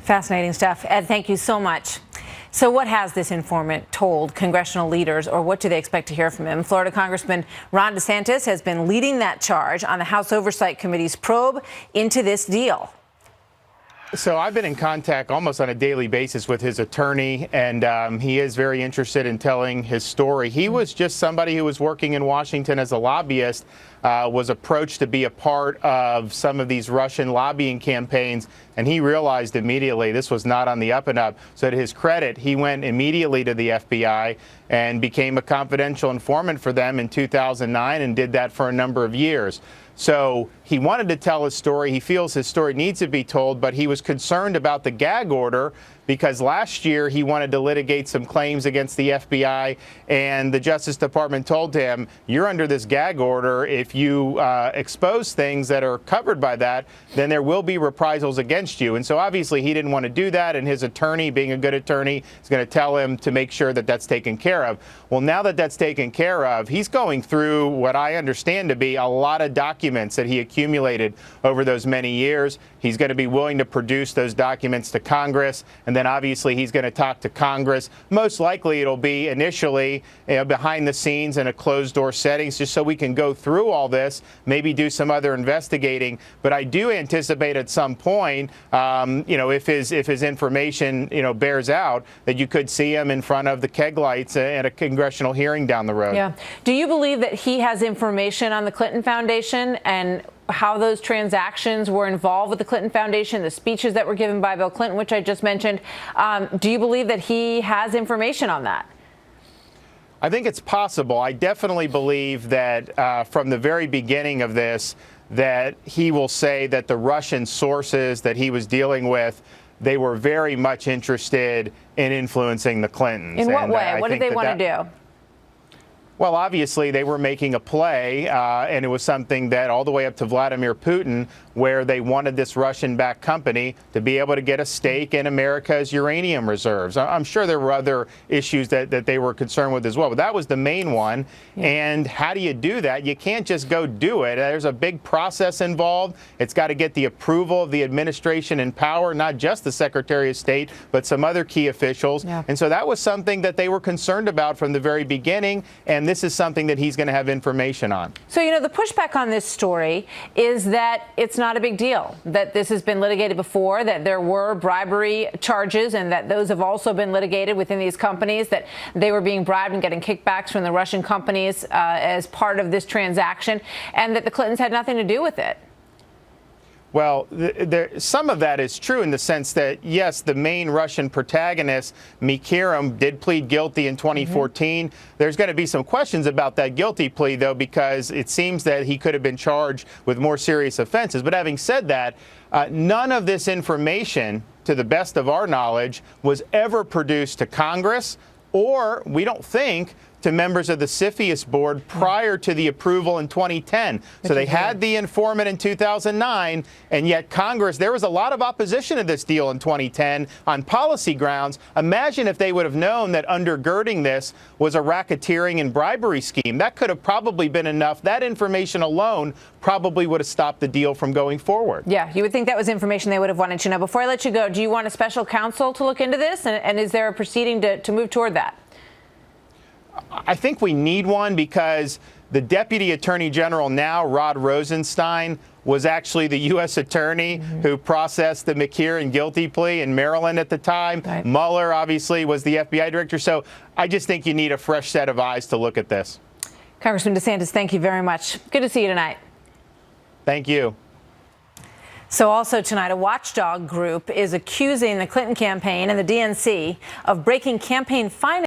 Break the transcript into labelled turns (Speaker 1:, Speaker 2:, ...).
Speaker 1: Fascinating stuff. Ed, thank you so much. So what has this informant told congressional leaders, or what do they expect to hear from him? Florida Congressman Ron DeSantis has been leading that charge on the House Oversight Committee's probe into this deal.
Speaker 2: So I've been in contact almost on a daily basis with his attorney, and he is very interested in telling his story. He was just somebody who was working in Washington as a lobbyist, was approached to be a part of some of these Russian lobbying campaigns, and he realized immediately this was not on the up and up. So to his credit, he went immediately to the FBI and became a confidential informant for them in 2009 and did that for a number of years. So he wanted to tell his story. He feels his story needs to be told, but he was concerned about the gag order because last year he wanted to litigate some claims against the FBI, and the Justice Department told him, you're under this gag order. If you expose things that are covered by that, then there will be reprisals against you. And so obviously he didn't want to do that, and his attorney, being a good attorney, is going to tell him to make sure that that's taken care of. Well, now that that's taken care of, he's going through what I understand to be a lot of documents that he accumulated over those many years. He's going to be willing to produce those documents to Congress, and then obviously he's going to talk to Congress. Most likely it'll be initially behind the scenes in a closed-door settings, just so we can go through all this, maybe do some other investigating. But I do anticipate at some point, if his information bears out, that you could see him in front of the keg lights at a congressional hearing down the road.
Speaker 1: Yeah. Do you believe that he has information on the Clinton Foundation and how those transactions were involved with the Clinton Foundation, the speeches that were given by Bill Clinton, which I just mentioned? Do you believe that he has information on that?
Speaker 2: I think it's possible. I definitely believe that from the very beginning of this, that he will say that the Russian sources that he was dealing with, they were very much interested in influencing the Clintons.
Speaker 1: In what way? What did they want to do?
Speaker 2: Well, obviously, they were making a play, and it was something that all the way up to Vladimir Putin, where they wanted this Russian-backed company to be able to get a stake in America's uranium reserves. I'm sure there were other issues that they were concerned with as well, but that was the main one. Yeah. And how do you do that? You can't just go do it. There's a big process involved. It's got to get the approval of the administration in power, not just the Secretary of State, but some other key officials. Yeah. And so that was something that they were concerned about from the very beginning, and this is something that he's going to have information on.
Speaker 1: So, the pushback on this story is that it's not a big deal, that this has been litigated before, that there were bribery charges, and that those have also been litigated within these companies, that they were being bribed and getting kickbacks from the Russian companies as part of this transaction, and that the Clintons had nothing to do with it.
Speaker 2: Well, some of that is true in the sense that, yes, the main Russian protagonist, Mikirim, did plead guilty in 2014. There's going to be some questions about that guilty plea, though, because it seems that he could have been charged with more serious offenses. But having said that, none of this information, to the best of our knowledge, was ever produced to Congress, or, we don't think, to members of the CFIUS board prior to the approval in 2010. So they had the informant in 2009, and yet Congress, there was a lot of opposition to this deal in 2010 on policy grounds. Imagine if they would have known that undergirding this was a racketeering and bribery scheme. That could have probably been enough. That information alone probably would have stopped the deal from going forward.
Speaker 1: Yeah, you would think that was information they would have wanted to know. Before I let you go, do you want a special counsel to look into this? And is there a proceeding to move toward that?
Speaker 2: I think we need one because the Deputy Attorney General now, Rod Rosenstein, was actually the U.S. attorney who processed the Mikirim guilty plea in Maryland at the time. Right. Mueller, obviously, was the FBI director. So I just think you need a fresh set of eyes to look at this.
Speaker 1: Congressman DeSantis, thank you very much. Good to see you tonight.
Speaker 2: Thank you.
Speaker 1: So also tonight, a watchdog group is accusing the Clinton campaign and the DNC of breaking campaign finance